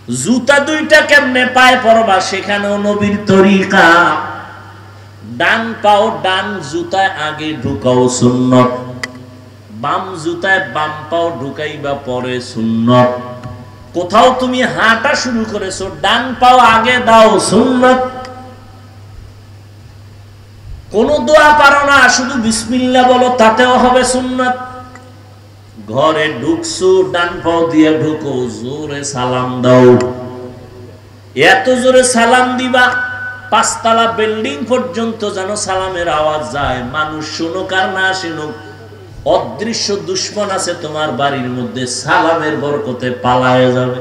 জুতা দুইটা কেমনে পায়ে পরবা সেখানেও নবীর তরিকা। ডান পাও ডান জুতায় আগে ঢুকাও সুন্নত, বাম জুতায় বাম পাও ঢুকাইবা পরে সুন্নত। কোথাও তুমি হাঁটা শুরু করেছো, ডান পাও আগে দাও সুন্নত। কোন দোয়া পারো না, শুধু বিসমিল্লাহ বলো, তাতেও হবে সুন্নত। ঘরে ঢুকছো, ডান পাও দিয়ে ঢুকো, জোরে সালাম দাও। এত জোরে সালাম দিবা 5 তলা বিল্ডিং পর্যন্ত যেন সালামের আওয়াজ যায়। মানুষ শুনুক আর না শুনুক, অদৃশ্য দুশ্মন আছে তোমার বাড়ির মধ্যে, সালামের বরকতে পালায়ে যাবে।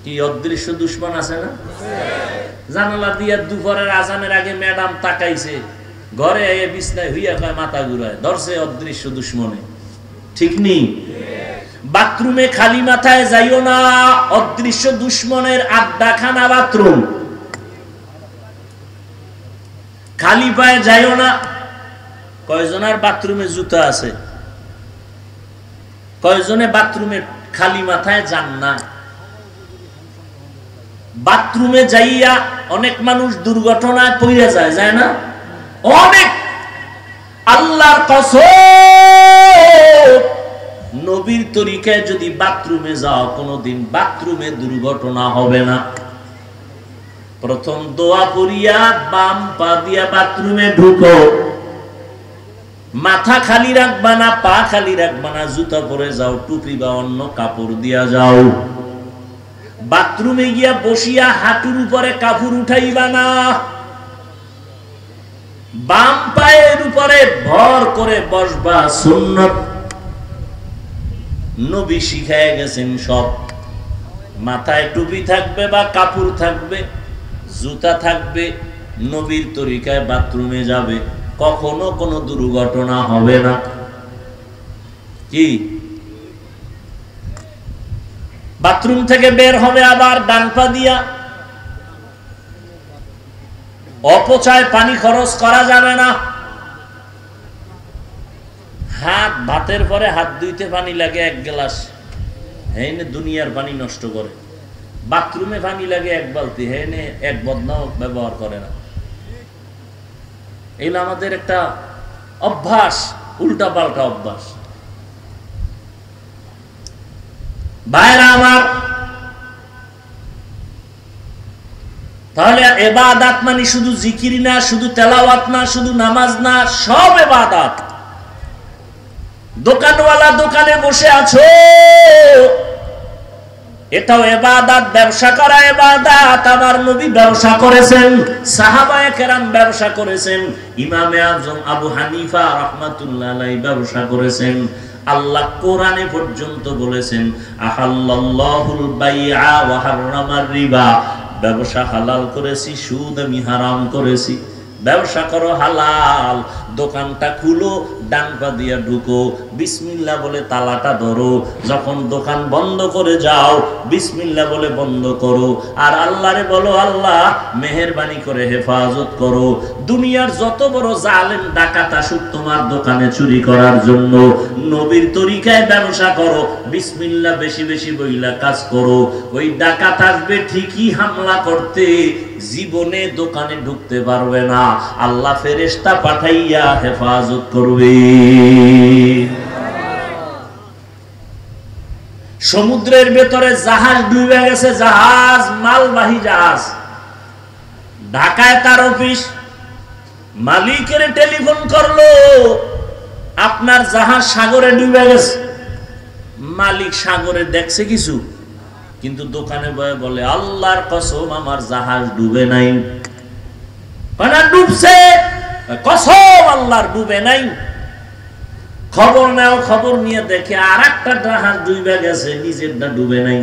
কি অদৃশ্য দুশ্মন আছে না? জানালা দিয়া দুপুরের আজানের আগে ম্যাডাম তাকাইছে, ঘরে এসে বিছনায় হইয়া কয় মাথা ঘুরায়, ধরছে অদৃশ্য দুশ্মনে। ঠিক নেই? বাথরুমে খালি মাথায় যাইও না, অদৃশ্য দুশ্মনের আড্ডাখানা বাথরুম। খালি পায়ে যাইও না। কয়জনের বাথরুমে জুতা আছে? কয়জনে বাথরুমে খালি মাথায় যান না? বাথরুমে যাইয়া অনেক মানুষ দুর্ঘটনায় পড়ে যায়, যায় না? অনেক। আল্লাহর কসম, নবীর তরিকায় যদি বাথরুমে যাও, কোনদিন বাথরুমে দুর্ঘটনা হবে না। প্রথম দোয়া পড়িয়া বাম পা দিয়া বাথরুমে ঢুকো, মাথা খালি রাখবা না, পা খালি রাখবা না, জুতা পরে যাও, টুপি বা অন্য কাপড় দিয়া যাও। বাথরুমে গিয়া বসিয়া হাঁটুর উপরে কাপড় উঠাইবা না, বাম পায়ের উপরে ভর করে বসবা, সুন্নত। নবী শিখায় গেছেন সব। মাথায় টুপি থাকবে বা কাপড় থাকবে, জুতা থাকবে, নবীর তরিকায় বাথরুমে যাবে, কখনো কোনো দুর্ঘটনা হবে না। কি? বাথরুম থেকে বের হবে আবার ডান পা দিয়া। অপচয় পানি খরচ করা যাবে না। হাত ভাতের পরে হাত ধুইতে পানি লাগে 1 গ্লাস, হেনে দুনিয়ার পানি নষ্ট করে। বাথরুমে পানি লাগে 1 বালতি, হেনে 1 বদনাও ব্যবহার করে না। এগুলো আমাদের একটা অভ্যাস, উল্টা পাল্টা অভ্যাস। ভাইরা আমার, তাহলে ইবাদত মানে শুধু জিকির না, শুধু তেলাওয়াত না, শুধু নামাজ না, সব ইবাদত। দোকানওয়ালা দোকানে বসে আছো, এটাও ইবাদত। ব্যবসা করা ইবাদত। আমার নবী ব্যবসা করেছেন, সাহাবায়ে কেরাম ব্যবসা করেছেন, ইমামে আজম আবু হানিফা রাহমাতুল্লাহ আলাইহি ব্যবসা করেছেন। আল্লাহ কোরআনে পর্যন্ত বলেছেন, আহাল্লাল্লাহুল বাইআ ওয়া হাররামার রিবা। ব্যবসা হালাল করেছি, সুদ আমি হারাম করেছি। ব্যবসা করো হালাল, দোকানটা খুলো, ডান পা দিয়া ঢুকো, বিসমিল্লাহ বলে তালাটা ধরো, যখন দোকান বন্ধ করে যাও বিসমিল্লাহ বলে বন্ধ করো, আর আল্লাহরে বলো, আল্লাহ মেহেরবানি করে হেফাজত করো। দুনিয়ার যত বড় জালেম ডাকাত আসুক তোমার দোকানে চুরি করার জন্য, নবীর তরিকায় ব্যবসা করো, বিসমিল্লাহ বেশি বেশি বইলা কাজ করো। ওই ডাকাত আসবে ঠিকই হামলা করতে, জীবনে দোকানে ঢুকতে পারবে না, আল্লাহ ফেরেশতা পাঠাইয়া হেফাজত করবে। সমুদ্রের ভেতরে জাহাজ ডুবে গেছে, জাহাজ মালবাহী জাহাজ, ঢাকায় তার অফিস। মালিকের টেলিফোন করলো, আপনার জাহাজ সাগরে ডুবে গেছে। মালিক সাগরে দেখছে কিছু, কিন্তু দোকানে বয়ে বলে, আল্লাহর কসম আমার জাহাজ ডুবে নাই। ডুবছে, কসম আল্লাহর ডুবে নাই। খবর নাও, খবর নিয়ে দেখে আর একটা জাহাজ ডুবে গেছে, নিজেরটা ডুবে নাই।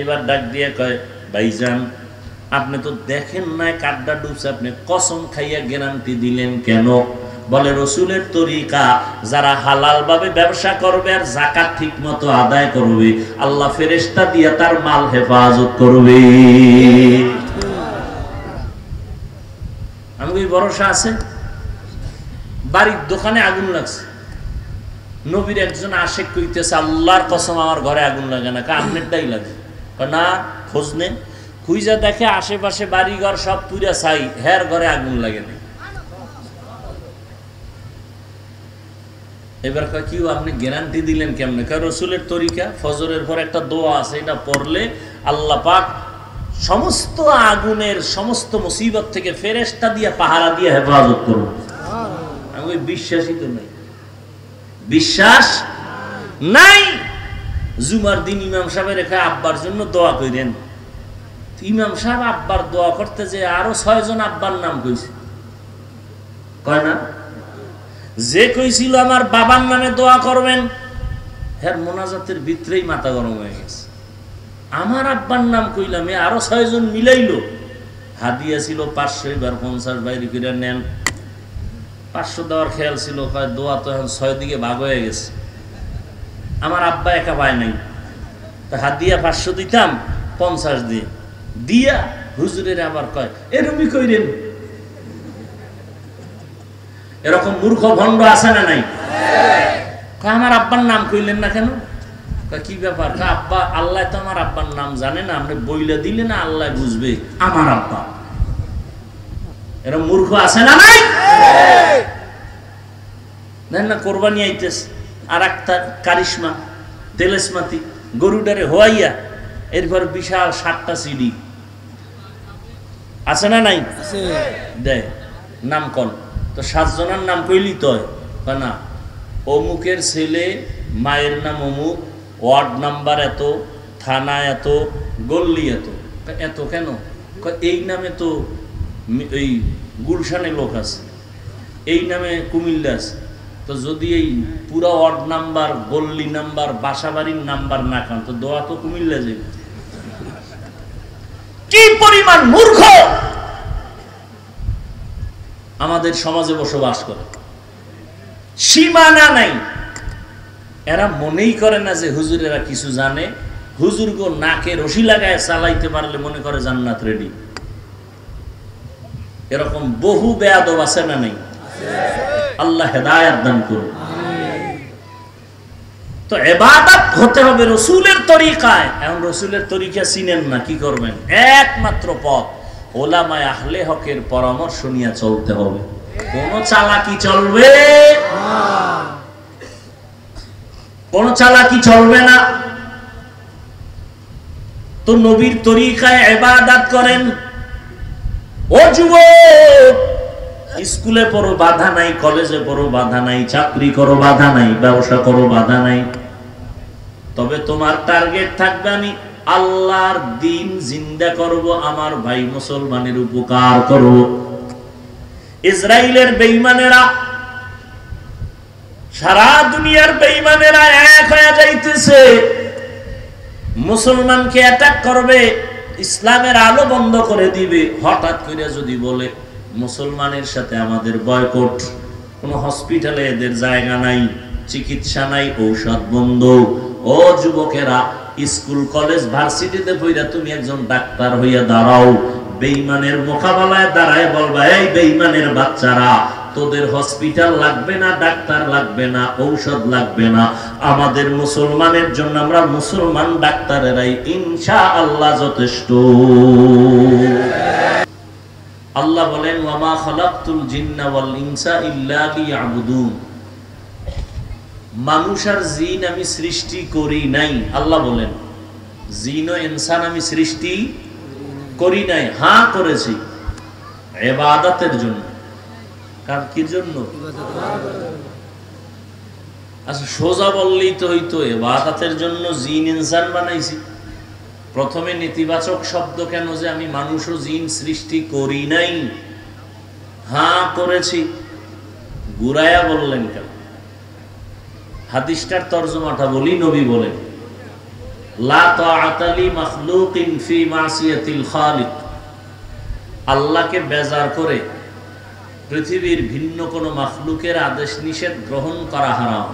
এবার ডাক দিয়ে কয়, ভাইজান আপনি তো দেখেন নাই কারটা ডুবছে, আপনি কসম খাইয়া গ্যারান্টি দিলেন কেন? বলে, রসুলের তরিকা, যারা হালাল ভাবে ব্যবসা করবে আর যাকাত ঠিক মতো আদায় করবে, আল্লাহ ফেরেশতা দিয়া তার মাল হেফাজত করবে। আমাকে ভরসা আছে। বাড়ির দোকানে আগুন লাগছে, নবীর একজন আশেক কইতেছে আল্লাহর কসম আমার ঘরে আগুন লাগে না, কামনেরটাই লাগে। না, খোঁজ নেন, খুঁজা দেখে আশেপাশে বাড়িঘর সব পুরা ছাই, হের ঘরে আগুন লাগে না। এবার কয় কি আপনি গ্যারান্টি দিলেন কেমনে? কারণ রসুলের তরিকা, ফজরের পর একটা দোয়া আছে, এটা পড়লে আল্লাহ পাক সমস্ত আগুনের সমস্ত মুসিবত থেকে ফেরেশতা দিয়ে পাহারা দিয়ে হেফাজত করুন। আমি বিশ্বাসই তো নাই, বিশ্বাস নাই। জুমার দিন ইমাম সাহেবের রেখা আব্বার জন্য দোয়া করেন। ইমাম সাহেব আব্বার দোয়া করতে যে আরো 6 জন আব্বার নাম কইছে, কয় না? যে কইছিল আমার বাবার নামে দোয়া করবেন, হ্যাঁ মোনাজাতের ভিতরেই মাথা গরম হয়ে গেছে। আমার আব্বার নাম কইলাম, আরো 6 জন মিলাইলো। হাদিয়া ছিল 500, এবার 50 বাইরে করে নেন। 500 দেওয়ার খেয়াল ছিল, দোয়া তো এখন 6 দিকে ভাগ হয়ে গেছে। আমার আব্বা একা পায় নাই, তো হাদিয়া 500 দিতাম, 50 দিয়ে দিয়া হুজুরের আবার কয় এরকমই কইরেন। এরকম মূর্খ ভণ্ড আছে না নাই? আমার আব্বার নাম কইলেন না কেন? কি ব্যাপার? আব্বা, আল্লাহ তো আমার আব্বার নাম জানে না, আপনি বইলে দিলে না আল্লাহ বুঝবে আমার আব্বা। এরকম মূর্খ আছে না নাই? না কোরবানি আইতেছে, আর একটা কারিশমা তেলেসমাতি গরুটারে হোয়াইয়া এরপর বিশাল 7টা সিডি আছে না নাই? দেয় নাম কন, তো 7 জনের নাম কইলি তো না, অমুকের ছেলে, মায়ের নাম অমুক, ওয়ার্ড নাম্বার এত, থানা এত, গল্লি এত। এত কেন? এই নামে তো এই গুলশানে লোক আছে, এই নামে কুমিল্লা আছে। তো যদি এই পুরা ওয়ার্ড নাম্বার, গল্লি নাম্বার, বাসাবাড়ির নাম্বার না খান, তো দোয়া তো কুমিল্লা যাবে। কি পরিমাণ মূর্খ আমাদের সমাজে বসবাস করে, সীমানা নাই। এরা মনেই করে না যে হুজুরেরা কিছু জানে। হুজুর গো নাকে রশি লাগায় চালাইতে পারলে মনে করে জান্নাত রেডি। এরকম বহু বেয়াদব আছে না নাই? আল্লাহ হেদায়েত দান করুন। তো ইবাদত হতে হবে রাসূলের তরিকায়। এখন রাসূলের তরিকা চিনেন না, কি করবেন? একমাত্র পথ ওলামায়ে আহলে হকের পরামর্শ নিয়ে চলতে হবে। কোন চালাকি চলবে না, কোন চালাকি চলবে না। তো নবীর তরিকায় ইবাদত করেন। ও যুবক, স্কুলে পড়ো বাধা নাই, কলেজে পড়ো বাধা নাই, চাকরি করো বাধা নাই, ব্যবসা করো বাধা নাই। তবে তোমার টার্গেট থাকবে আমি আল্লাহর দ্বীন জিন্দা করব, আমার ভাই মুসলমানের উপকার করব। ইসরায়েলের বেঈমানেরা, সারা দুনিয়ার বেঈমানেরা এক হয়ে যাইতেছে, মুসলমানকে অ্যাটাক করবে, ইসলামের আলো বন্ধ করে দিবে। হঠাৎ করে যদি বলে মুসলমানের সাথে আমাদের বয়কট, কোনো হসপিটালে এদের জায়গা নাই, চিকিৎসা নাই, ঔষধ বন্ধ। ও যুবকেরা, স্কুল কলেজ ভার্সিটিতে পড়া তুমি একজন ডাক্তার হইয়া দাঁড়াও, বেঈমানের মোকাবেলায় দাঁড়ায় বলবা, এই বেঈমানের বাচ্চারা, তোদের হসপিটাল লাগবে না, ডাক্তার লাগবে না, ঔষধ লাগবে না, আমাদের মুসলমানের জন্য আমরা মুসলমান ডাক্তারেরাই ইনশাআল্লাহ যথেষ্ট। আল্লাহ বলেন, ওয়ামা খালাকতুল জিন্না ওয়াল ইনসা ইল্লা লিয়াবুদুন। মানুষ আর জিন আমি সৃষ্টি করি নাই। আল্লাহ বলেন, জিন ও ইনসান আমি সৃষ্টি করি নাই, হ্যাঁ করেছি ইবাদতের জন্য। কার কি জন্য? আচ্ছা সোজা বললেই তো হইতো, ইবাদতের জন্য জিন ইনসান বানাইছি। প্রথমে নেতিবাচক শব্দ কেন যে আমি মানুষ ও জিন সৃষ্টি করি নাই? হ্যাঁ করেছি, গুরায়া বললেন কেন? হাদিসটার তরজমাটা বলি, নবী বলেন, লা তাআতা লি মাখলুকিন ফি মাসিয়াতিল খালিক। আল্লাহকে বেজার করে পৃথিবীর ভিন্ন কোনো মাখলুকের আদেশ নিষেধ গ্রহণ করা হারাম।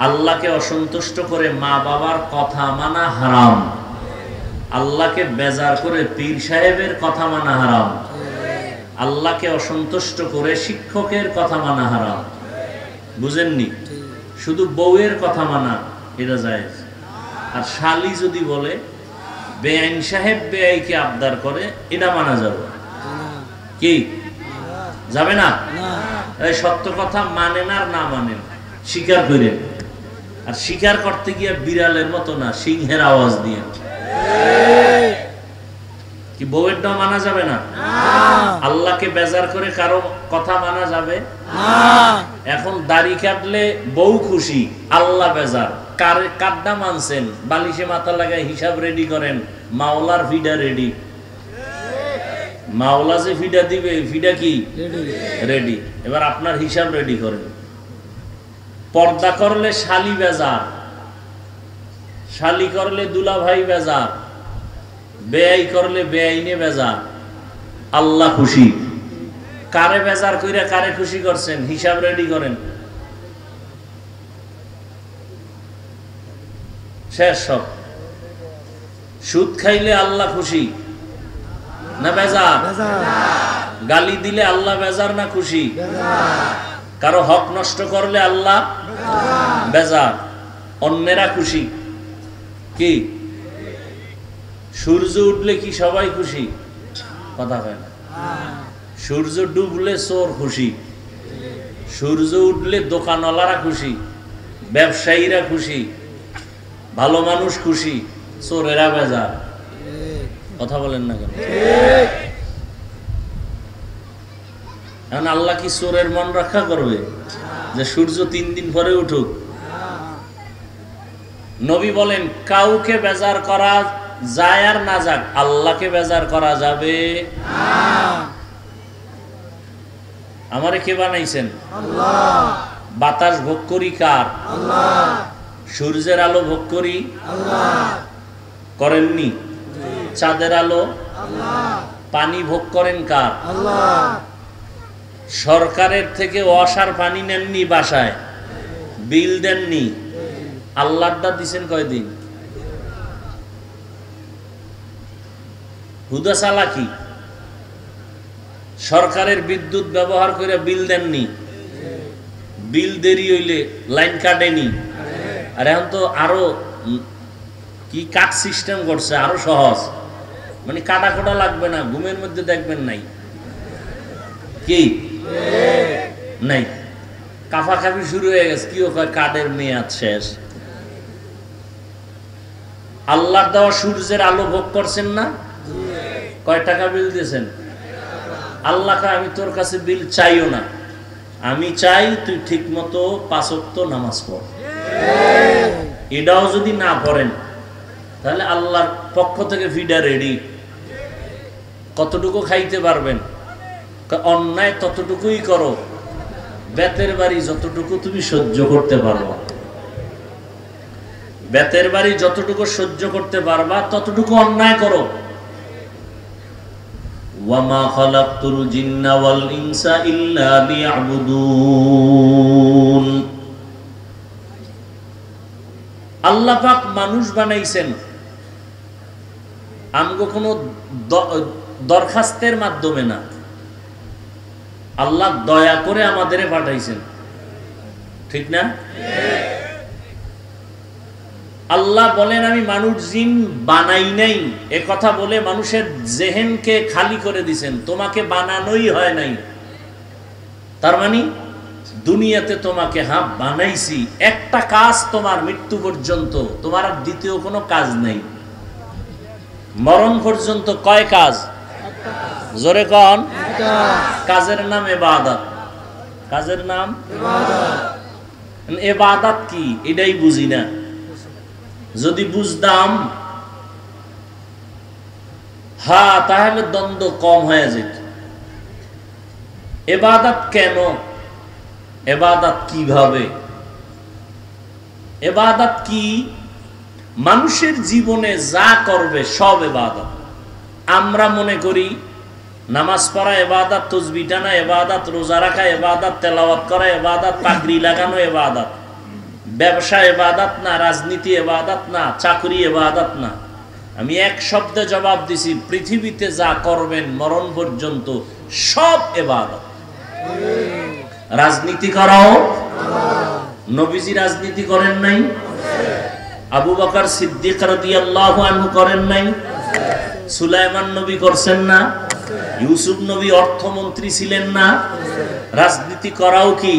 আল্লাহকে অসন্তুষ্ট করে মা বাবার কথা মানা হারাম। আল্লাহকে বেজার করে পীর সাহেবের কথা মানা হারাম। আল্লাহকে অসন্তুষ্ট করে শিক্ষকের কথা মানা হারাম। বুঝেননি? শুধু বউয়ের কথা মানা এটা জায়েজ। আর শালি যদি বলে বেআইন সাহেব বেআইকে আবদার করে, এটা মানা যাবে কি? যাবে না। এই সত্য কথা মানেন আর না মানেন, স্বীকার করেন। আর স্বীকার করতে গিয়ে বিড়ালের মতো না, সিংহের আওয়াজ দিয়ে। কি বউয়েরটা মানা যাবে না? আল্লাহকে বেজার করে কারো কথা মানা যাবে না। এখন দাড়ি কাটলে বউ খুশি, আল্লাহ বেজার। কাড্ডা মানছেন, বালিশে মাথা লাগায় হিসাব রেডি করেন, মাওলার ফিডা রেডি। মাওলা যে ফিডা দিবে, ফিডা কি রেডি। এবার আপনার হিসাব রেডি করেন। পর্দা করলে শালি বেজার, শালি করলে দুলা ভাই বেজার, বেআই করলে বেআইনে বেজার, আল্লাহ খুশি। কারে বেজার কইরা কারে খুশি করছেন, হিসাব রেডি করেন। শেষ সব। সুদ খাইলে আল্লাহ খুশি না বেজার? গালি দিলে আল্লাহ বেজার না খুশি? কারো হক নষ্ট করলে আল্লাহ বেজার, অন্যেরা খুশি। কি সূর্য উঠলে কি সবাই খুশি? কথা হয় না। সূর্য ডুবলে চোর খুশি, সূর্য উঠলে দোকানওয়ালারা খুশি, ব্যবসায়ীরা খুশি, ভালো মানুষ খুশি, চোরেরা বেজার। কথা বলেন না কেন? এখন আল্লাহ কি চোরের মন রক্ষা করবে যে সূর্য 3 দিন পরে উঠুক? নবী বলেন কাউকে বেজার করা যায় আর না যাক, আল্লাহকে বেজার করা যাবে না। আমারে কে বানাইছেন? আল্লাহ। বাতাস ভোগ করি কার? আল্লাহ। সূর্যের আলো ভোগ করি? আল্লাহ। করেননি? চাঁদের আলো? আল্লাহ। পানি ভোগ করেন কার? আল্লাহ। সরকারের থেকে ওয়াসার পানি নেননি, বাসায় বিল দেননি, আল্লাহটা দিছেন কয়দিন? হুদা চালাকি। সরকারের বিদ্যুৎ ব্যবহার করে বিল দেননি, বিল দেরি হইলে লাইন কাটেনি। আর এখন তো আরো কি কাট সিস্টেম করছে, আরো সহজ, মানে কাটা কোটা লাগবে না, ঘুমের মধ্যে দেখবেন নাই কি নাই, কাফাকাফি শুরু হয়ে গেছে। কি হয়, কার্ডের মেয়াদ শেষ। আল্লাহর দেওয়া সূর্যের আলো ভোগ করছেন না? কয় টাকা বিল দিয়েছেন? আল্লাহকে আমি তোর কাছে বিল চাইও না, আমি চাই তুই ঠিক মতো 5 ওয়াক্ত নামাজ পড়। এটাও যদি না পড়েন তাহলে আল্লাহর পক্ষ থেকে ফিডা রেডি। কতটুকু খাইতে পারবেন? অন্যায় ততটুকুই করো, বেতের বাড়ি যতটুকু তুমি সহ্য করতে পারবা, বেতের বাড়ি যতটুকু সহ্য করতে পারবা ততটুকু অন্যায় করো। ওয়ামা খালাকতুল জিন্না ওয়াল ইনসা ইল্লা লিয়াবুদুন। আল্লাহ পাক মানুষ বানাইছেন আমগো কোনো দরখাস্তের মাধ্যমে না, আল্লাহ দয়া করে আমাদের পাঠাইছেন, ঠিক না? আল্লাহ বলেন আমি মানুষ জিন বানাই নাই, এ কথা বলে মানুষের জেহেনকে খালি করে দিছেন, তোমাকে বানানোই হয় নাই। তার মানে দুনিয়াতে তোমাকে বানাইছি, একটা কাজ তোমার মৃত্যু পর্যন্ত, তোমার আর দ্বিতীয় কোনো কাজ নেই। মরণ পর্যন্ত কয় কাজ? জোরে কন। কাজের নাম ইবাদত। কাজের নাম ইবাদত। ইবাদত কি এটাই বুঝি না। যদি বুঝতাম তাহলে দ্বন্দ্ব কম হয়ে যেত। ইবাদত কেন, ইবাদত কিভাবে, ইবাদত কি? মানুষের জীবনে যা করবে সব ইবাদত। আমরা মনে করি নামাজ পড়া ইবাদত, তাসবিহ টানা ইবাদত, রোজা রাখা ইবাদত, তেলাওয়াত করা ইবাদত, পাগড়ি লাগানো ইবাদত। ব্যবসা ইবাদত না, রাজনীতি ইবাদত না, চাকরি ইবাদত না। আমি এক শব্দে জবাব দিছি, পৃথিবীতে যা করবেন মরণ পর্যন্ত সব ইবাদত। রাজনীতি করাও, নবীজি রাজনীতি করেন নাই? আবু বকর সিদ্দিক রাদিয়াল্লাহু আনহু করেন নাই? সুলাইমান নবী করছেন না? ইউসুফ নবী অর্থমন্ত্রী ছিলেন না? রাজনীতি করাও কি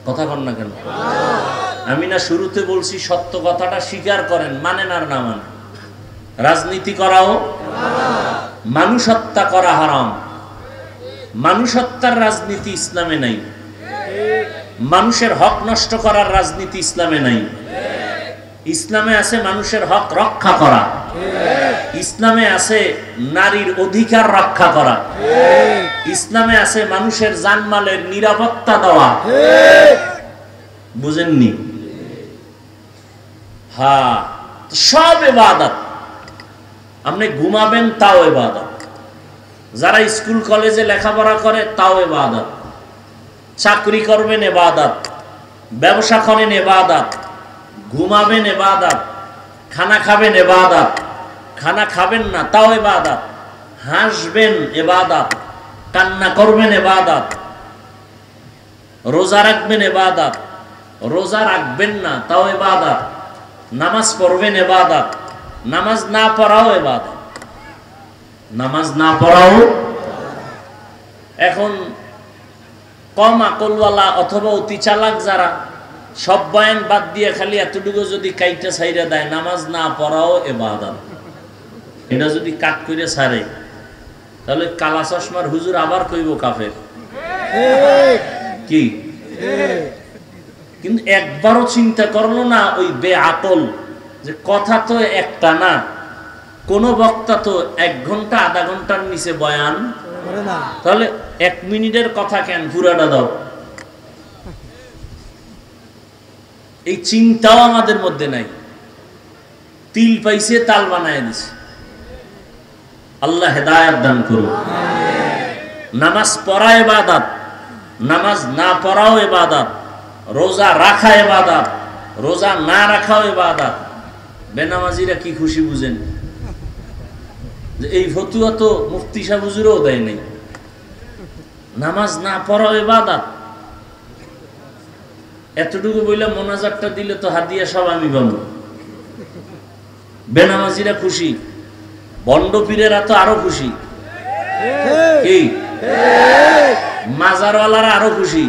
কথা বল না কেন? আমি না শুরুতে বলছি সত্য কথাটা স্বীকার করেন, মানেন আর না মানেন। রাজনীতি করাও, মানুষ হত্যা করা হারাম। মানুষ হত্যার রাজনীতি ইসলামে নাই। মানুষের হক নষ্ট করার রাজনীতি ইসলামে নাই। ইসলামে আছে মানুষের হক রক্ষা করা। ইসলামে আছে নারীর অধিকার রক্ষা করা। ইসলামে আছে মানুষের জানমালের নিরাপত্তা দেওয়া। বুঝেননি? হ্যাঁ, সব ইবাদত। আপনি ঘুমাবেন তাও ইবাদত, যারা স্কুল কলেজে লেখাপড়া করে তাও ইবাদত, চাকরি করবেন ইবাদত, ব্যবসা করেন ইবাদত, ঘুমাবেন ইবাদত, খানা খাবেন ইবাদত, খানা খাবেন না তাও ইবাদত, হাসবেন ইবাদত, কান্না করবেন ইবাদত, রোজা রাখবেন ইবাদত, রোজা রাখবেন না তাও ইবাদত, নামাজ পড়বেন ইবাদত, নামাজ না পড়াও ইবাদত, নামাজ না পড়াও। এখন কম আকলওয়ালা অথবা অতি চালাক যারা সব বয়ান বাদ দিয়ে খালি এতটুকু যদি কাইটা ছাইরা দেয়, নামাজ না পড়াও ইবাদত, এটা যদি কাট করে ছাড়ে তাহলে কালা চশমার হুজুর আবার কইব কাফের। কি? কিন্তু একবারও চিন্তা করলো না ওই বেআকল যে কথা তো একটা না, কোন বক্তা তো 1 ঘন্টা আধা ঘন্টার নিচে বয়ান, তাহলে 1 মিনিটের কথা কেন পুরাটা দাও? এই চিন্তাও আমাদের মধ্যে নাই। তিল পাইছে তাল বানায় দিছে। আল্লাহ হেদায়েত দান করুন। নামাজ পড়া ইবাদত, নামাজ না পড়াও ইবাদত, রোজা রাখা ইবাদত, রোজা না রাখাও ইবাদত। বেনামাজিরা কি খুশি বুঝেন যে এই ফতুয়া তো মুফতি সাহেব হুজুরও দেয় নাই। নামাজ না পড়াও ইবাদত, এতটুকু বইলা মোনাজাতটা দিলে তো হাদিয়া সব আমি পাবো। বেনামাজিরা খুশি, বন্ড পীরেরা তো আরো খুশি, কি মাজারওয়ালারা আরো খুশি।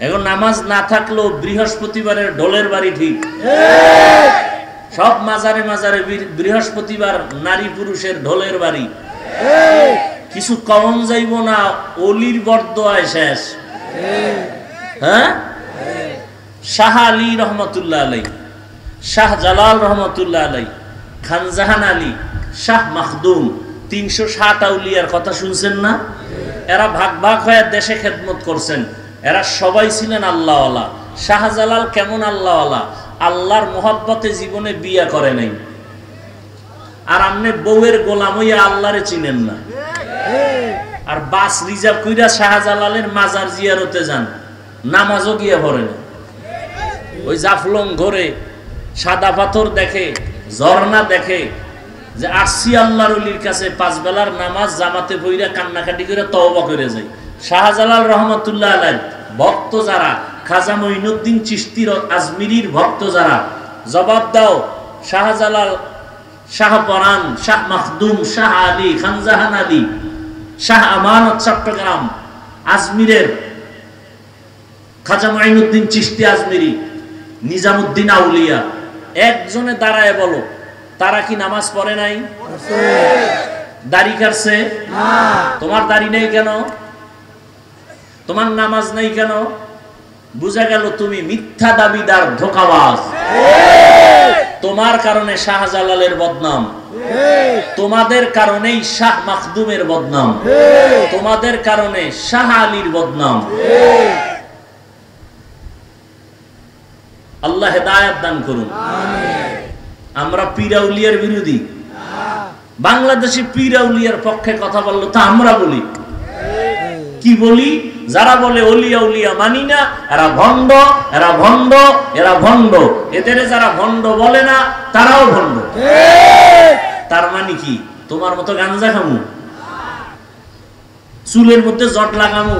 এখন নামাজ না থাকলেও বৃহস্পতিবারের ঢোলের বাড়ি ঠিক, সব মাজারে মাজারে বৃহস্পতিবার নারী পুরুষের ঢোলের বাড়ি। কিছু কমন যাইব না, অলির বরদোয়ায় শেষ। হ্যাঁ, শাহ আলী রহমতুল্লাহ আলাই, শাহ জালাল রহমতুল্লাহ আলাই, খানজাহান আলী, শাহ মাখদুম, 360 আউলিয়ার কথা শুনছেন না? এরা ভাগ ভাগ হয়ে দেশে খেদমত করছেন। এরা সবাই ছিলেন আল্লাহওয়ালা। শাহজালাল কেমন আল্লাহওয়ালা? আল্লাহর মোহাব্বতে জীবনে বিয়া করে নাই। আর আপনি বউয়ের গোলাম হইয়া আল্লাহরে চিনেন না, আর বাস রিজার্ভ কইরা শাহজালালের মাজার জিয়ারতে যান, নামাজও গিয়া পড়ে না। ওই জাফলং ঘরে সাদা পাথর দেখে, ঝর্ণা দেখে, যে আসছি আল্লাহর ওলির কাছে 5 বেলার নামাজ জামাতে পইরা কান্নাকাটি করে তওবা করে যায়। শাহজালাল রহমতুল্লাহ আলাইহি ভক্ত যারা, খাজা মঈনুদ্দিন চিশতির আজমিরির ভক্ত যারা, জবাব দাও। শাহজালাল, শাহ পরান, শাহ মাখদুম, শাহ আলী, খানজাহান আলী, শাহ আমানত চট্টগ্রাম, আজমিরের খাজা মঈনুদ্দিন চিশতি আজমিরি, নিজামুদ্দিন আউলিয়া, একজনে দাঁড়ায় বলো তারা কি নামাজ পড়ে নাই? দাড়ি কাটছে? তোমার দাড়ি নেই কেন? তোমার নামাজ নেই কেন? বুঝা গেল তুমি মিথ্যা দাবিদার, ধোঁকাবাজ। তোমার কারণে শাহজালালের বদনাম, তোমাদের কারণেই শাহ মাখদুমের বদনাম, তোমাদের কারণে শাহ আলীর বদনাম। আল্লাহ হেদায়েত দান করুন। আমরা পীরাউলিয়ার বিরোধী, বাংলাদেশে পীরাউলিয়ার পক্ষে কথা বললো তা আমরা বলি। কি বলি? যারা বলে ওলিয়া উলিয়া মানি না, এরা ভণ্ড, এরা ভণ্ড, এরা ভণ্ড। এদের যারা ভণ্ড বলে না তারাও ভণ্ড। তার মানে কি? তোমার মতো গাঞ্জা খামু, চুলের মধ্যে জট লাগামু,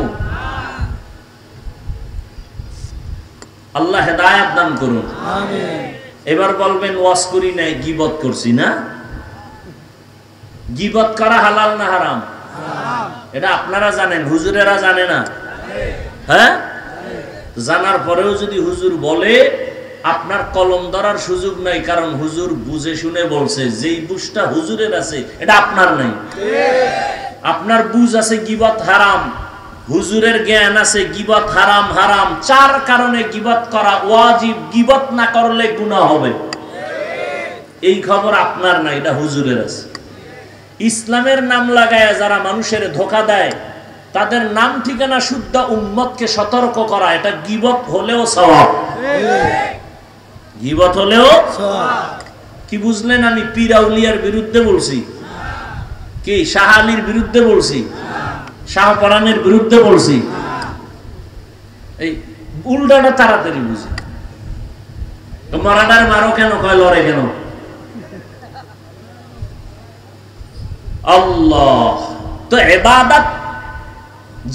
আল্লাহ হেদায়েত দান করুন, আমিন। এবার বলবেন ওয়াজ করি নাই, গীবত করছি না? গীবত করা হালাল না হারাম? হারাম। এটা আপনারা জানেন, হুজুরেরা জানে না? হ্যাঁ, জানার পরেও যদি হুজুর বলে, আপনার কলম ধরার সুযোগ নাই, কারণ হুজুর বুঝে শুনে বলছে। যেই বুঝটা হুজুরের আছে এটা আপনার নাই। আপনার বুঝ আছে গীবত হারাম, হুজুরের জ্ঞান আছে গীবত হারাম। হারাম চার কারণে গীবত করা ওয়াজিব, গীবত না করলে গুনাহ হবে। এই খবর আপনার নাই, এটা হুজুরের আছে। ইসলামের নাম লাগায় যারা মানুষের ধোঁকা দেয়, তাদের নাম ঠিকানা শুদ্ধ উম্মতকে সতর্ক করা, এটা গীবত হলেও সওয়াব। গীবত হলেও সওয়াব। কি বুঝলেন? আমি পীর আউলিয়ার বিরুদ্ধে বলছি? কি শাহ আলীর বিরুদ্ধে বলছি? শাহ পরানের বিরুদ্ধে বলছি? এই উল্টাটা তাড়াতাড়ি বুঝি। মারাডার মারো কেন, কয় লড়ে কেন? আল্লাহ তো ইবাদত,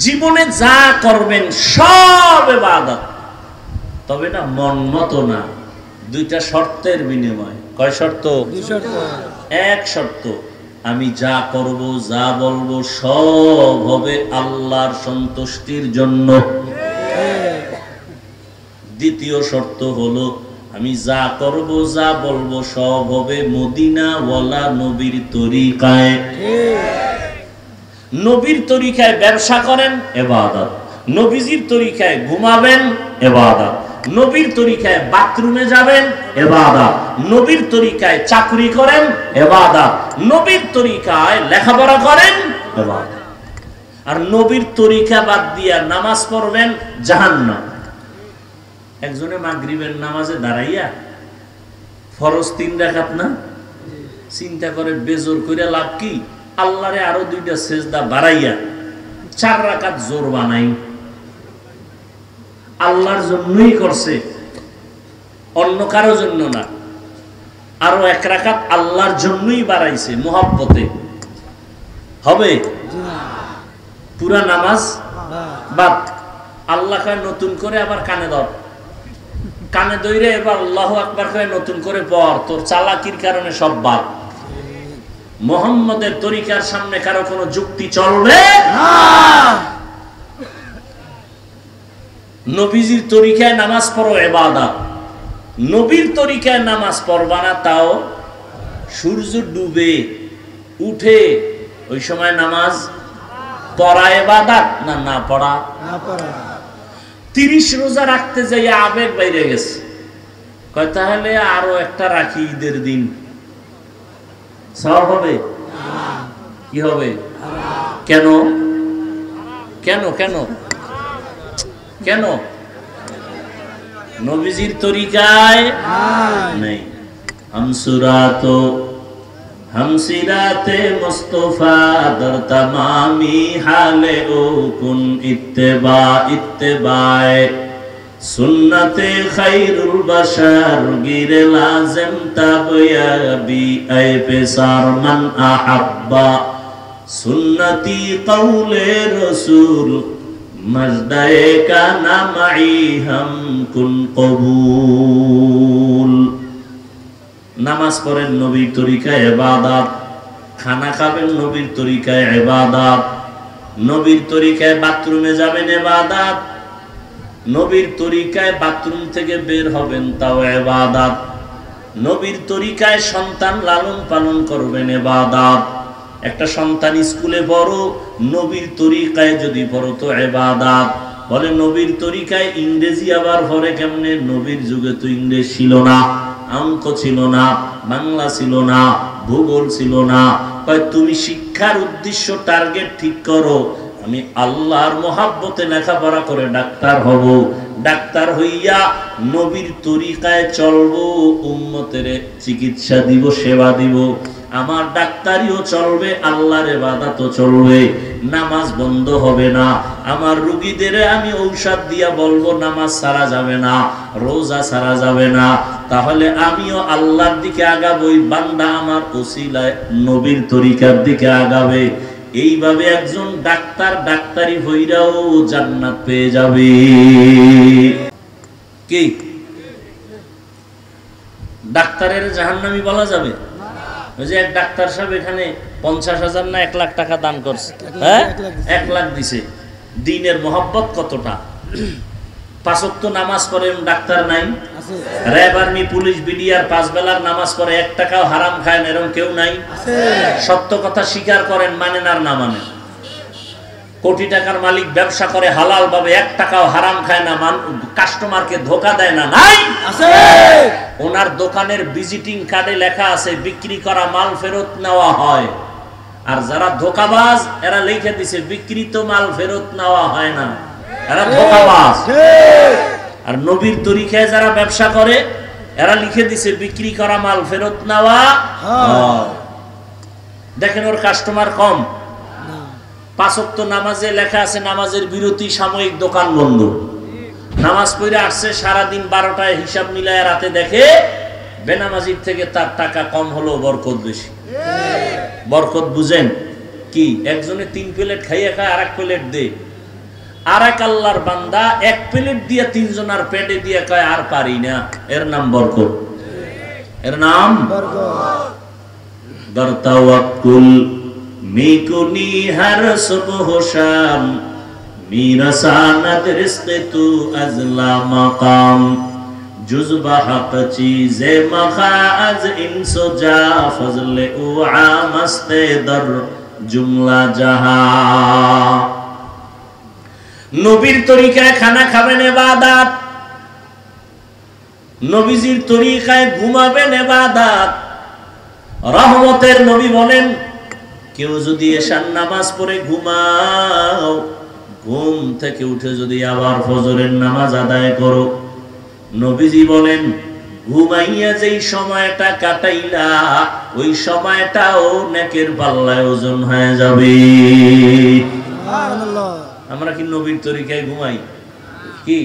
জীবনে যা করবেন সব ইবাদত, তবে এটা মন মতো না। দুইটা শর্তের বিনিময়। কয় শর্ত? এক শর্ত, আমি যা করব যা বলবো সব হবে আল্লাহর সন্তুষ্টির জন্য। দ্বিতীয় শর্ত হলো, আমি যা করব যা বলবো সব হবে মদিনা ওয়ালা নবীর তরিকায়। নবীর তরিকায় ব্যবসা করেন, ইবাদত। নবীজির তরিকায় ঘুমাবেন, ইবাদত। নবীর তরিকায় বাথরুমে যাবেন, ইবাদত। নবীর তরিকায় চাকরি করেন, ইবাদত। নবীর তরিকায় লেখাপড়া করেন, ইবাদত। আর নবীর তরিকা বাদ দিয়া নামাজ পড়বেন, জাহান্নাম। একজনে মাগরিবের নামাজে দাঁড়াইয়া ফরজ 3 রাকাত না, চিন্তা করে বেজোর কইরা লাভ কি? আল্লাহরে আরো 2টা সেজদা বাড়াইয়া 4 রাকাত জোর বানাই। আল্লাহর জন্যই করছে, অন্য কারো জন্য না। আরো 1 রাকাত আল্লাহর জন্যই বাড়াইছে, মুহাব্বতে। হবে? পুরা নামাজ বাদ। আল্লাহ কয় নতুন করে আবার কানে ধর, কানে ধরে এবার আল্লাহু আকবার কয় নতুন করে পড়। তোর চালাকির কারণে সব বাদ। মুহাম্মদের তরিকার সামনে কারো কোনো যুক্তি চলবে না। নবীজির তরিকায় নামাজ পড়ো, ইবাদত। নবীর তরিকায় নামাজ পড়বা না, তাও সূর্য ডুবে উঠে ওই সময় নামাজ পড়া ইবাদত না না পড়া? না পড়া। 30 রোজা রাখতে যাই আবেগ বাইরে গেছে, কয় তাহলে আরো একটা রাখি, ঈদের দিন সওয়াব হবে? কি হবে? কেন কেন কেন কেন? নবীজির তরিকায় নেই। হামসিরাতে মুস্তাফা দর তামামি হালে ও কুন ইত্তেবায়ে সুন্নতে খায়রুল বাশার গিরে লাজিম তাবয়াবি আই পেসার মান আহাব্বা সুন্নতি কওলে রাসূল মজদায়ে কানা মাই হাম কুন কবুল। নামাজ পড়েন নবীর তরিকায়, ইবাদত। খানা খাবেন নবীর তরিকায়, ইবাদত। নবীর তরিকায় বাথরুমে যাবেন, ইবাদত। নবীর তরিকায় বাথরুম থেকে বের হবেন, তাও ইবাদত। নবীর তরিকায় সন্তান লালন পালন করবেন, ইবাদত। একটা সন্তান স্কুলে পড়ো, নবীর তরিকায় যদি পড়ো তো ইবাদত। বলে নবীর তরিকায় ইংরেজি আবার পড়ে কেমনে? নবীর যুগে তো ইংরেজ ছিল না, অঙ্ক ছিল না, বাংলা ছিল না, ভূগোল ছিল না। কয় তুমি শিক্ষার উদ্দেশ্য টার্গেট ঠিক করো, আমি আল্লাহর মহাব্বতে লেখাপড়া করে ডাক্তার হব। ডাক্তার হইয়া নবীর তরিকায় চলবো, উম্মতের চিকিৎসা দিব, সেবা দিব। আমার ডাক্তারিও চলবে, আল্লাহর ইবাদতও চলবে, নামাজ বন্ধ হবে না। আমার রোগীদের আমি ঔষধ দিয়া বলবো নামাজ ছাড়া যাবে না, রোজা ছাড়া যাবে না। তাহলে আমিও আল্লাহর দিকে আগাবই, বান্দা আমার ওসিলায় নবীর তরিকার দিকে আগাবে। এইভাবে একজন ডাক্তার ডাক্তারি হইরাও জান্নাত পেয়ে যাবে। কি ডাক্তারের জাহান্নামী বলা যাবে? ওই যে এক ডাক্তার সাহেব এখানে 50,000 না 1 লাখ টাকা দান করছে, হ্যাঁ 1 লাখ দিছে। দিনের মহব্বত কতটা! 5 ওয়াক্ত নামাজ পড়ে ডাক্তার নাই, র্যাব আর্মি পুলিশ বিডিআর 5 বেলার নামাজ পড়ে 1 টাকাও হারাম খায় না, এরকম কেউ নাই? সত্য কথা স্বীকার করেন, মানেন আর না মানেন। কোটি টাকার মালিক ব্যবসা করে হালাল ভাবে, 1 টাকাও হারাম খায় না, কাস্টমারকে ধোকা দেয় না, নাই? ওনার দোকানের ভিজিটিং কার্ডে লেখা আছে বিক্রি করা মাল ফেরত নেওয়া হয়। আর যারা ধোকাবাজ এরা লিখে দিছে বিক্রিত মাল ফেরত নেওয়া হয় না, এরা ধোকাবাজ। আর নবীর তরিকায় যারা ব্যবসা করে এরা লিখে দিছে বিক্রি করা মাল ফেরত নেওয়া হয়। দেখেন ওর কাস্টমার কম। 5 ওয়াক্ত নামাজে লেখা আছে নামাজের বিরতি, সাময়িক দোকান বন্ধ। নামাজ পড়ে আসছে সারাদিন 12টায়, হিসাব মিলায় রাতে দেখে বেনামাজির থেকে তার টাকা কম হলো, বরকত বেশি। বরকত বুঝেন কি? একজনে 3 প্লেট খাইয়ে খায়, আর 1 প্লেট দে। আর এক আল্লাহর বান্দা 1 প্লেট দিয়ে 3 জনের পেটে দিয়ে কয় আর পারি না, এর নাম বরকত, এর নাম বরকত। দরতাওয়াক্কুল মিকুনি হার সুবহ শাম মিরাসানাত রিজকে তু আজলা মাকাম জুজবা হক চীজে মখাজ ইনসো জা ফজলে উ আমাস্তে দর জুমলা জাহা। নবীর তরিকায় খানা খাবেন ইবাদত, নবীজির তরিকায় ঘুমাবেন ইবাদত। রহমতের নবী বলেন কেউ যদি এশার নামাজ পড়ে ঘুমাও, ঘুম থেকে উঠে যদি আবার ফজরের নামাজ আদায় করো, নবীজি বলেন ঘুমাইয়া যেই সময়টা কাটাইলা ওই সময়টাও নেকের পাল্লায় ওজন হয়ে যাবে। আমরা কি নবীর তরিকায় ঘুমাই? কি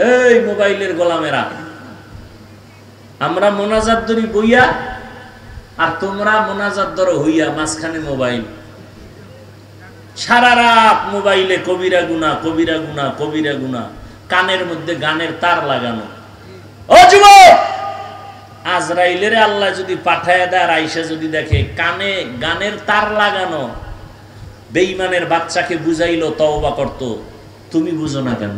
এই মোবাইলের গোলামেরা, আমরা মোনাজাত ধরি বইয়া, আর তোমরা মোনাজাত ধরো হইয়া, মাঝখানে মোবাইল। সারা রাত মোবাইলে কবিরা গুনাহ, কবিরা গুনাহ, কবিরা গুনাহ। কানের মধ্যে গানের তার লাগানো। ও যুবক, আজরাইলের আল্লাহ যদি পাঠায় দেয়, আয়েশা যদি দেখে কানে গানের তার লাগানো, বেঈমানের বাচ্চাকে বুঝাইলো তওবা করত, তুমি বুঝো না কেন?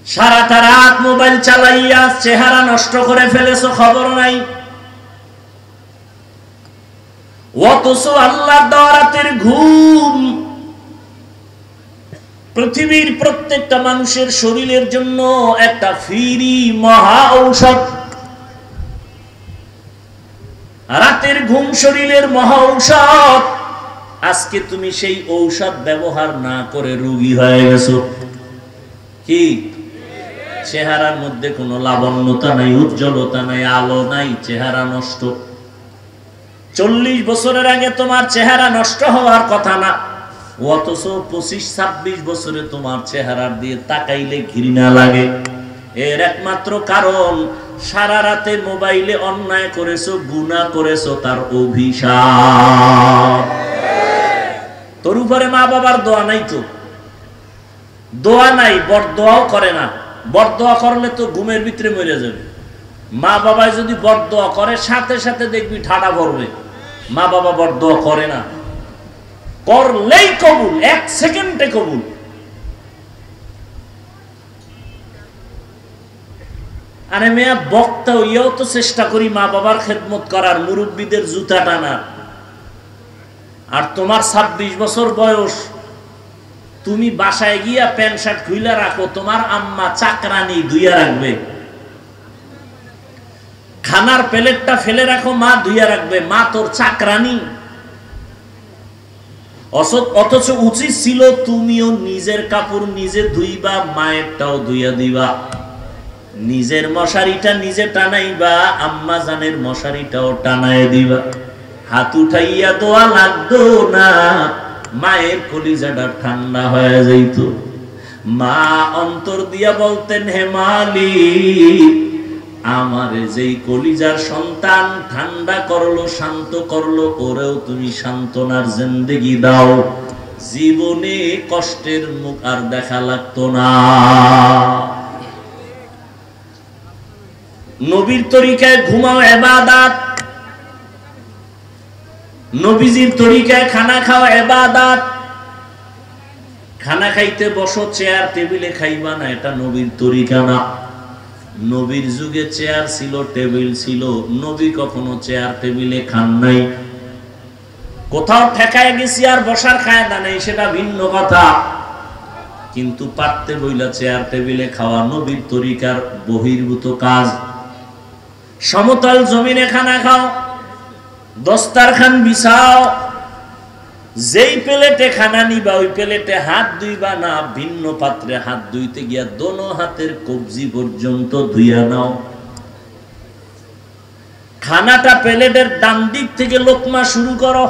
সারাটা রাত মোবাইল চালাইয়া চেহারা নষ্ট করে ফেলেছো, খবর নাই। অথচ আল্লাহর দাওয়াতের ঘুম পৃথিবীর প্রত্যেকটা মানুষের শরীরের জন্য একটা ফ্রি মহা ঔষধ। রাতের ঘুম শরীরের মহা ঔষধ। আজকে তুমি সেই ঔষধ ব্যবহার না করে রোগী হয়ে গেছো। কি চেহারার মধ্যে কোনো লাবণ্যতা নাই, উজ্জ্বলতা নাই, আলো নাই, চেহারা নষ্ট। 40 বছরের আগে তোমার চেহারা নষ্ট হওয়ার কথা না, অথচ 25-26 বছরে তোমার চেহারার দিয়ে তাকাইলে ঘৃণা লাগে। এর একমাত্র কারণ সারা রাতে মোবাইলে অন্যায় করেছো, গুনাহ করেছো, তার অভিশাপ। তোর উপরে মা বাবার দোয়া নাই, তো দোয়া নাই, বরদোয়াও করে না। বরদোয়া করলে তো ঘুমের ভিতরে মরে যাবে। মা বাবায় যদি বরদোয়া করে সাথে সাথে দেখবি ঠাডা পড়বে। মা বাবা বরদোয়া করে না, করলেই কবুল, 1 সেকেন্ডে কবুল। আরে মেয়া বক্তা হইয়াও তো চেষ্টা করি মা বাবার খেদমত করার, মুরব্বীদের জুতা টানার। আর তোমার 26 বছর বয়স, তুমি বাসায় গিয়া প্যান্ট শার্ট খুইলা রাখো, তোমার আম্মা চাকরানি ধুইয়া রাখবে। খানার প্লেটটা ফেলে রাখো, মা ধুইয়া রাখবে। মা তোর চাকরানি। অথচ উচিত ছিল তুমিও নিজের কাপড় নিজে ধুইবা, মায়েরটাও ধুইয়া দিবা। নিজের মশারিটা নিজে টানাইবা, আম্মা জানের মশারিটাও টানায় দিবা। হাত উঠাইয়া দোয়া লাগতো না, মায়ের কলিজাটা ঠান্ডা হয়ে যাইত। মা অন্তর দিয়া বলতেন, হে মালিক, আমার যেই কলিজার সন্তান ঠান্ডা করলো, শান্ত করলো, ওরেও তুমি সান্ত্বনার জিন্দেগি দাও। জীবনে কষ্টের মুখ আর দেখা লাগতো না। নবীর তরিকায় ঘুমাও ইবাদত, নবীজির তরিকায় খানা খাওয়া ইবাদত। খানা খাইতে বসো, চেয়ার টেবিলে খাইবা না, এটা নবীর তরিকা না। নবীর যুগে চেয়ার ছিল, টেবিল ছিল, নবী কখনো চেয়ার টেবিলে খান নাই। কোথাও ঠেকায় গেছি আর বসার কায়দা নেই, সেটা ভিন্ন কথা, কিন্তু পারতে বইলা চেয়ার টেবিলে খাওয়া নবীর তরিকার বহির্ভূত কাজ। সমতল জমিনে খানা খাও, দস্তারখান বিছাও, যেই প্লেটে খানা নিবা ওই প্লেটে হাত ধুইবা না, ভিন্ন পাত্রে হাত ধুইতে গিয়া দোনো হাতের কবজি পর্যন্ত ধুইয়া নাও। খানাটা প্লেটের ডান দিক থেকে লোকমা শুরু করো,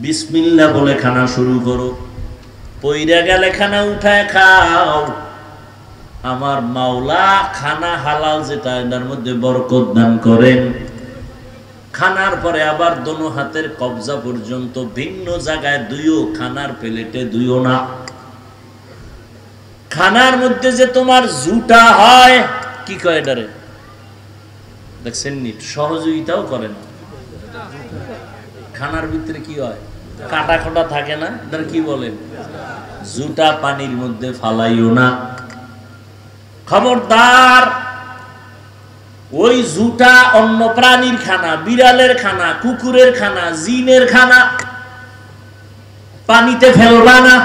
বিসমিল্লাহ বলে খানা শুরু করো। পইরা গেলে খানা উঠায় খাও। আমার মাওলা খানা হালাল যেটা, এটার মধ্যে বরকত দান করেন। খানার পরে আবার দোনো হাতের কবজা পর্যন্ত ভিন্ন জায়গায় দুইও, খানার প্লেটে দুইও না। খানার মধ্যে যে তোমার জুটা হয়, কি কয় এটারে, দেখছেন নি, সহযোগিতাও করে না। খানার ভিতরে কি হয়, কাটা খোটা থাকে না, এটার কি বলেন, জুটা পানির মধ্যে ফালাইও না। খবরদার, ওই জুটা অন্য প্রাণীর খানা, বিড়ালের খানা, কুকুরের খানা, জিনের খানা, পানিতে ফেলবা না।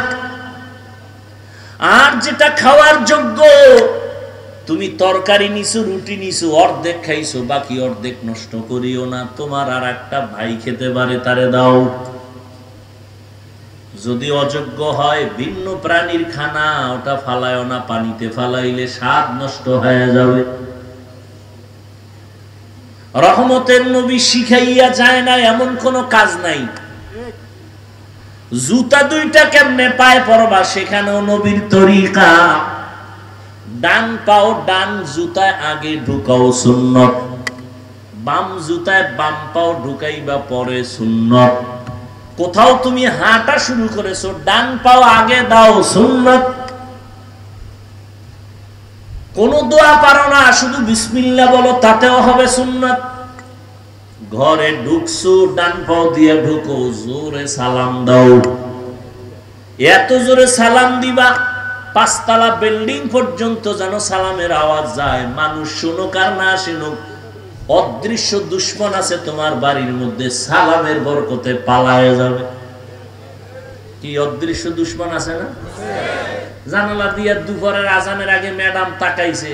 আর যেটা খাওয়ার যোগ্য, তুমি তরকারি নিছো, রুটি নিছো, অর্ধেক খাইছো, বাকি অর্ধেক নষ্ট করিও না। তোমার আর একটা ভাই খেতে পারে, তারে দাও। যদি অযোগ্য হয় ভিন্ন প্রাণীর খানা, ওটা ফালায় না, পানিতে ফালাইলে স্বাদ নষ্ট হয়ে যাবে। রহমতের নবী শিখাইয়া যায় না এমন কোন কাজ নাই। জুতা দুইটা কেমনে পায়ে পরবা, সেখানেও নবীর তরিকা। ডান পাও ডান জুতায় আগে ঢুকাও, সুন্নত। বাম জুতায় বাম পাও ঢুকাইবা পরে, সুন্নত। কোথাও তুমি হাঁটা শুরু করেছো, ডান পাও আগে দাও, সুন্নত। কোন দোয়া পারো না, শুধু বিসমিল্লাহ বলো, তাতেও হবে সুন্নত। ঘরে ঢুকছো, ডান পাও দিয়ে ঢুকো, জোরে সালাম দাও। এত জোরে সালাম দিবা, 5 তলা বিল্ডিং পর্যন্ত যেন সালামের আওয়াজ যায়। মানুষ শুনুক আর না শুনুক, অদৃশ্য দুশ্মন আছে তোমার বাড়ির মধ্যে, সালামের বরকতে পালায় যাবে। কি অদৃশ্য দুশ্মন আছে না? জানালা দিয়া দুপুরের আজানের আগে ম্যাডাম তাকাইছে,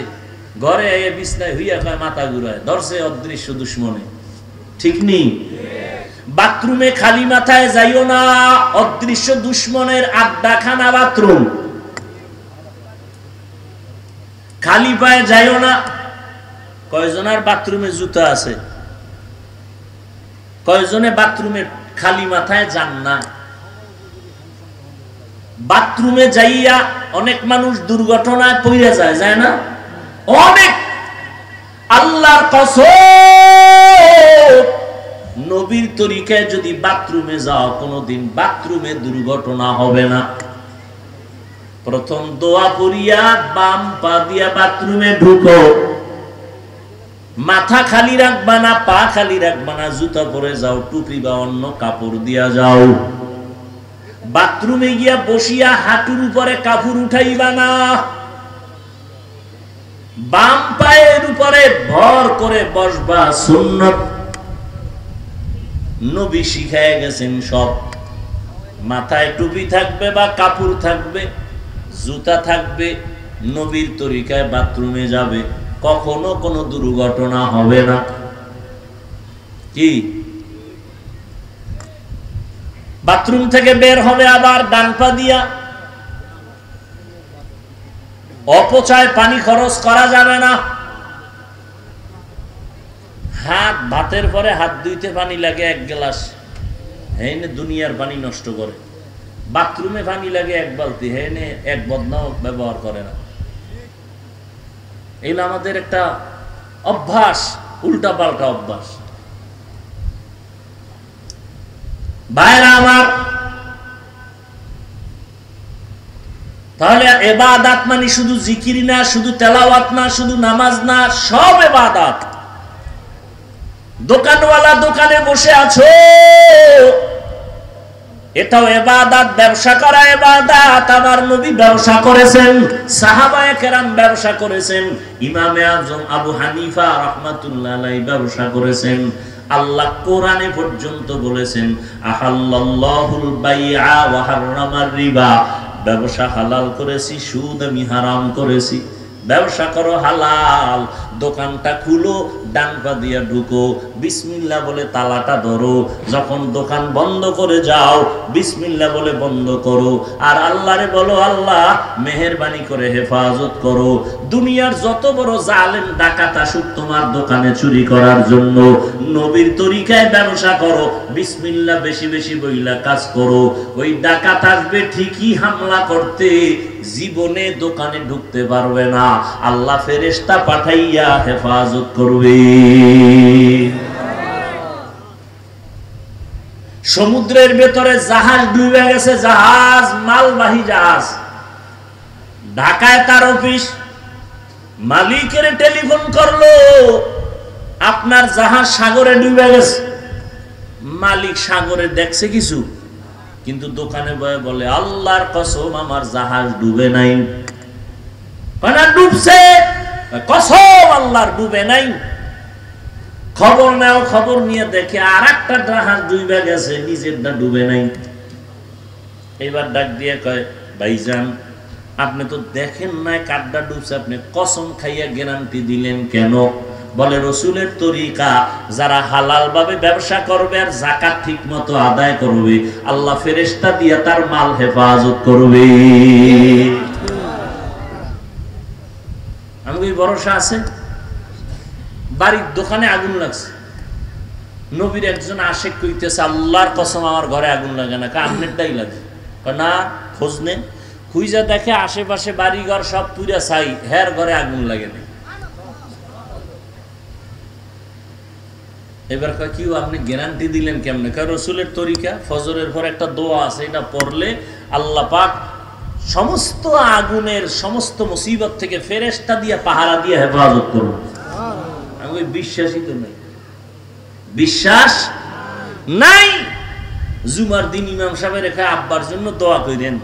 ঘরে এসে বিছনায় হইয়া কয় মাথা ঘুরায়, ধরছে অদৃশ্য দুশ্মনে। ঠিক নেই? বাথরুমে খালি মাথায় যাইও না, অদৃশ্য দুশ্মনের আড্ডাখানা বাথরুম। খালি পায়ে যাইও না। কয়জনের বাথরুমে জুতা আছে? কয়জনে বাথরুমে খালি মাথায় যান না? বাথরুমে যাইয়া অনেক মানুষ দুর্ঘটনায় পড়ে যায়, যায় না? অনেক। আল্লাহর কসম, নবীর তরিকায় যদি বাথরুমে যাও, কোনদিন বাথরুমে দুর্ঘটনা হবে না। প্রথম দোয়া করিয়া বাম পা দিয়া বাথরুমে ঢুকো। মাথা খালি রাখবা না, পা খালি রাখবা না, জুতা পরে যাও, টুপি বা অন্য কাপড় দিয়া যাও। বাথরুমে গিয়া বসিয়া হাঁটুর উপরে কাপড় উঠাইবা না। বাম পায়ের উপরে ভর করে বসবা, সুন্নত। নবী শিখায় গেছেন সব। মাথায় টুপি থাকবে বা কাপড় থাকবে, জুতা থাকবে, নবীর তরিকায় বাথরুমে যাবে, কখনো কোনো দুর্ঘটনা হবে না। কি? বাথরুম থেকে বের হবে আবার ডান পা দিয়া। অপচয় পানি খরচ করা যাবে না। হাত, ভাতের পরে হাত ধুইতে পানি লাগে 1 গ্লাস, হেনে দুনিয়ার পানি নষ্ট করে। বাথরুমে পানি লাগে 1 বালতি, হেনে 1 বদনাও ব্যবহার করে না। এগুলো আমাদের একটা অভ্যাস, উল্টা পাল্টা অভ্যাস। ভাইরা আমার, তাহলে ইবাদত মানে শুধু জিকির না, শুধু তেলাওয়াত না, শুধু নামাজ না, সব ইবাদত। দোকানওয়ালা দোকানে বসে আছো, এটাও ইবাদত। ব্যবসা করা ইবাদত। আমার নবী ব্যবসা করেছেন, সাহাবায়ে কেরাম ব্যবসা করেছেন, ইমামে আজম আবু হানিফা রাহমাতুল্লাহ আলাইহি ব্যবসা করেছেন। আল্লাহ কোরআনে পর্যন্ত বলেছেন আহাল্লাল্লাহুল বাইআ ওয়া হাররামার রিবা, ব্যবসা হালাল করেছি, সুদ আমি হারাম করেছি। ব্যবসা করো হালাল, দোকানটা খুলো, ডান পা দিয়া ঢুকো, বিসমিল্লাহ বলে তালাটা ধরো, যখন দোকান বন্ধ করে যাও বিসমিল্লাহ বলে বন্ধ করো, আর আল্লাহরে বলো আল্লাহ মেহেরবানি করে হেফাজত করো। দুনিয়ার যত বড় জালেম ডাকাত আসুক তোমার দোকানে চুরি করার জন্য, নবীর তরিকায় ব্যবসা করো, বিসমিল্লাহ বেশি বেশি বইলা কাজ করো। ওই ডাকাত আসবে ঠিকই হামলা করতে, জীবনে দোকানে ঢুকতে পারবে না, আল্লাহ ফেরেশতা পাঠাইয়া হেফাজত করবে। সমুদ্রের ভেতরে জাহাজ ডুবে গেছে, জাহাজ মালবাহী জাহাজ, ঢাকায় তার অফিস, মালিকের টেলিফোন করলো আপনার জাহাজ সাগরে ডুবে গেছে। মালিক সাগরে দেখছে কিছু, কিন্তু দোকানে বলে আল্লাহর কসম আমার জাহাজ ডুবে নাই। ডুবছে, কসম আল্লাহর ডুবে নাই। খবর নাও, খবর নিয়ে দেখে আর একটা জাহাজ ডুবে গেছে, নিজেরটা ডুবে নাই। এবার ডাক দিয়ে কয় ভাইজান আপনি তো দেখেন নাই কারটা ডুবছে, আপনি কসম খাইয়া গ্যারান্টি দিলেন কেন? বলে রসুলের তরিকা, যারা হালাল ভাবে ব্যবসা করবে আর যাকাত ঠিক মতো আদায় করবে, আল্লাহ ফেরেশতা দিয়া তার মাল হেফাজত করবে। আমাকে ভরসা আছে। বাড়ির দোকানে আগুন লাগছে, নবীর একজন আশেক কইতেছে আল্লাহর কসম আমার ঘরে আগুন লাগে না, আপনারটাই লাগে না। খোঁজ নেন, খুঁজা দেখে আশেপাশে বাড়ি ঘর সব পুরা ছাই, হের ঘরে আগুন লাগে না। এবার কয় কি আপনি গ্যারান্টি দিলেন কেমনে? কারণ রসুলের তরিকা, ফজরের পর একটা দোয়া আছে, এটা পড়লে আল্লাহ পাক সমস্ত আগুনের সমস্ত মুসিবত থেকে ফেরেশতা দিয়ে পাহারা দিয়ে হেফাজত করুন। আমি বিশ্বাসই তো নাই, বিশ্বাস নাই। জুমার দিন ইমাম সাহেবের রেখা আব্বার জন্য দোয়া করেন,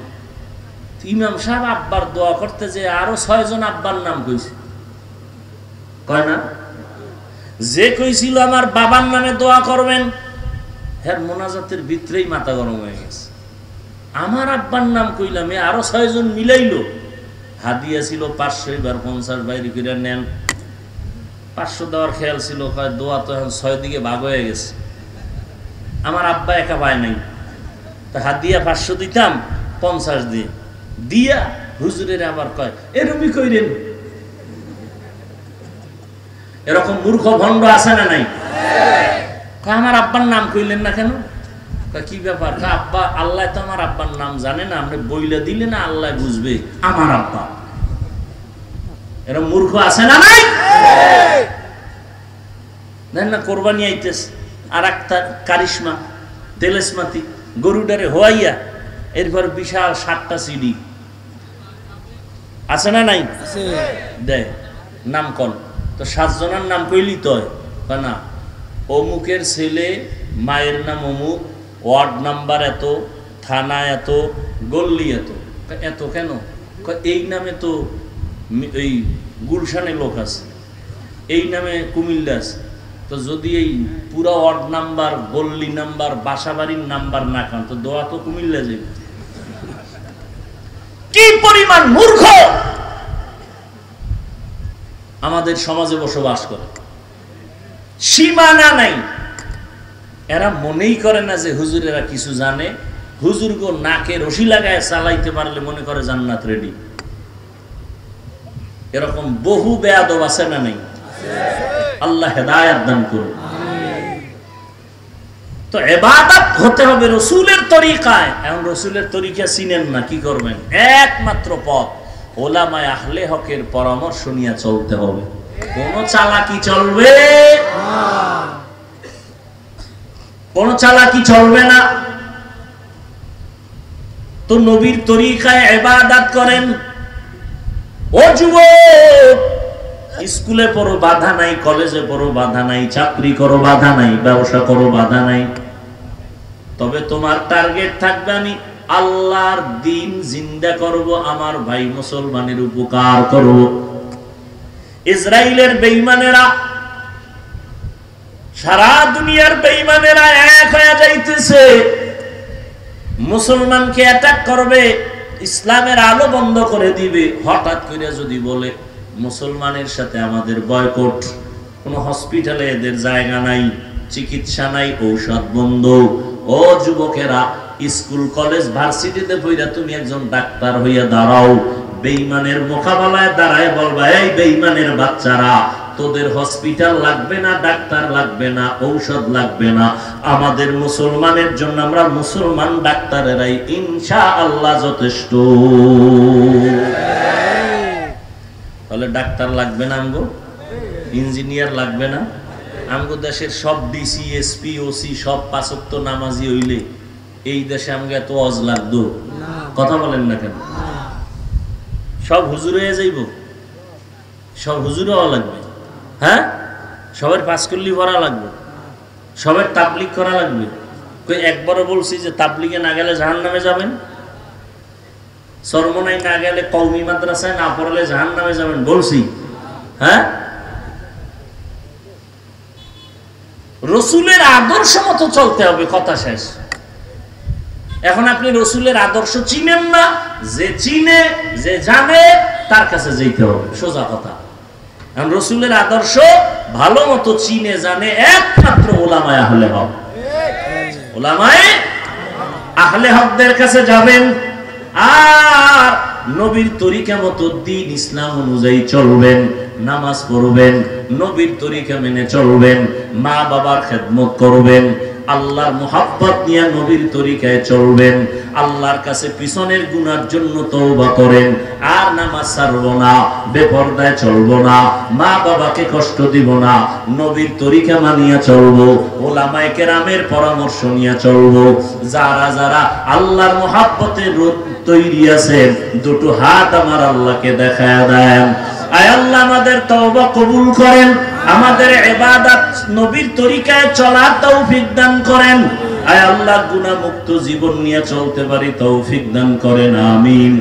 ইমাম সাহেব আব্বার দোয়া করতে যে আরো 6 জন আব্বার নাম কইছে, কয় না? যে কইছিল আমার বাবার নামে দোয়া করবেন, হ্যাঁ মোনাজাতের ভিতরেই মাথা গরম হয়ে গেছে। আমার আব্বার নাম কইলাম, আরো 6 জন মিলাইলো। হাদিয়া ছিল 500, এবার 50 বাইরে করে নেন। 500 দেওয়ার খেয়াল ছিল, দোয়া তো এখন 6 দিকে ভাগ হয়ে গেছে, আমার আব্বা একা পায় নাই, তা হাদিয়া 500 দিতাম, 50 দিয়ে দিয়া হুজুরের আবার কয় এরকমই কইরেন। এরকম মূর্খ ভণ্ড আছে না নাই? আমার আব্বার নাম কইলেন না কেন? কি ব্যাপার? আব্বা আল্লাহ তো আমার আব্বার নাম জানে না, আপনি বইলে দিলে না আল্লাহ বুঝবে আমার আব্বা। এরকম মূর্খ আছে না নাই? দেন না কোরবানি আইতেছে, আর একটা কারিশমা তেলেসমাতি গরুডারে হোয়াইয়া এরপর বিশাল 7টা সিডি আছে না নাই? দেয় নাম কন, তো 7 জনের নাম কইলি তো না, অমুকের ছেলে, মায়ের নাম অমুক, ওয়ার্ড নাম্বার এত, থানা এত, গল্লি এত। এত কেন? এই নামে তো এই গুলশানে লোক আছে, এই নামে কুমিল্লা আছে, তো যদি এই পুরা ওয়ার্ড নাম্বার, গল্লি নাম্বার, বাসাবাড়ির নাম্বার না খান তো দোয়া তো কুমিল্লা যাবে। কি পরিমাণ মূর্খ আমাদের সমাজে বসবাস করে, সীমানা নাই। এরা মনেই করে না যে হুজুরেরা কিছু জানে। হুজুর গো নাকে রশি লাগায় চালাইতে পারলে মনে করে জান্নাত রেডি। এরকম বহু বেয়াদব আছে না নাই? আল্লাহ হেদায়েত দান করুন। তো ইবাদত হতে হবে রসুলের তরিকায়। এখন রসুলের তরিকা চিনেন না, কি করবেন? একমাত্র পথ ওলামায়ে আহলে হকের পরামর্শ নিয়ে চলতে হবে। কোন চালাকি চলবে, কোন চালাকি চলবে না। তো নবীর তরিকায় ইবাদত করেন। ও যুবক, স্কুলে পড়ো বাধা নাই, কলেজে পড়ো বাধা নাই, চাকরি করো বাধা নাই, ব্যবসা করো বাধা নাই, তবে তোমার টার্গেট থাকবে আমি আল্লাহর দ্বীন জিন্দা করব, আমার ভাই মুসলমানের উপকার করব। ইসরায়েলের বেঈমানেরা, সারা দুনিয়ার বেঈমানেরা এক হয়ে যাইতেছে, মুসলমানকে অ্যাটাক করবে, ইসলামের আলো বন্ধ করে দিবে। হঠাৎ করে যদি বলে মুসলমানের সাথে আমাদের বয়কট, কোনো হসপিটালে এদের জায়গা নাই, চিকিৎসা নাই, ঔষধ বন্ধ। ও যুবকেরা, স্কুল কলেজ ভার্সিটিতে পড়া তুমি একজন ডাক্তার হইয়া দাঁড়াও, বেঈমানের মোকাবেলায় দাঁড়ায় বলবা, এই বেঈমানের বাচ্চারা, তোদের হসপিটাল লাগবে না, ডাক্তার লাগবে না, ঔষধ লাগবে না, আমাদের মুসলমানের জন্য আমরা মুসলমান ডাক্তারেরাই ইনশাআল্লাহ যথেষ্ট। তাহলে ডাক্তার লাগবে না আমগো, ইঞ্জিনিয়ার লাগবে না আমগো। দেশের সব ডিসি, এসপি, ওসি সব পাঁচ ওয়াক্ত নামাজি হইলে এই দেশে আমগো এত ওয়াজ লাগতো? কথা বলেন না কেন? সব হুজুর হয়ে যাইব, সব হুজুর হওয়া লাগবে। হ্যাঁ, সবার পাঁচকল্লি ভরা লাগবে, সবার তাবলিগ করা লাগবে। একবারও বলছি যে তাবলিগে না গেলে জাহান্নামে যাবেন, সরমনাই না গেলে, কওমি মাদ্রাসায় না পড়লে জাহান্নামে যাবেন বলছি? হ্যাঁ, রসুলের আদর্শ মতো চলতে হবে, কথা শেষ। এখন আপনি রসুলের আদর্শ চিনেন না, যে চিনে, যে জানে তার কাছে যেতে হবে, সোজা কথা। কারণ রসুলের আদর্শ ভালো মতো চিনে জানে একমাত্র ওলামায়ে আহলে হক। ওলামায়ে আহলে হকদের কাছে যাবেন, আর নবীর তরিকা মতো দ্বীন ইসলাম অনুযায়ী চলবেন, নামাজ পড়বেন, নবীর তরিকা মেনে চলবেন, মা বাবার খেদমত করবেন, আল্লাহর মুহাব্বত নিয়ে নবীর তরিকায় চলবেন, আল্লাহর কাছে পিছনের গুনার জন্য তওবা করেন, আর নামাজ ছাড়বো না, বেপরদায় চলবো না, মা বাবাকে কষ্ট দিব না, নবীর তরিকা মানিয়া চলবো, ওলামায়ে কেরামের পরামর্শ নিয়ে চলবো। যারা যারা আল্লাহর মুহাব্বতের তৈরি আছেন, দুটো হাত আমার আল্লাহকে দেখায়া দেন। আয় আল্লাহ, আমাদের তওবা কবুল করেন, আমাদের ইবাদত নবীর তরিকায় চলার তৌফিক দান করেন। আয় আল্লাহ, গুনাহ মুক্ত জীবন নিয়ে চলতে পারি তৌফিক দান করেন, আমিন।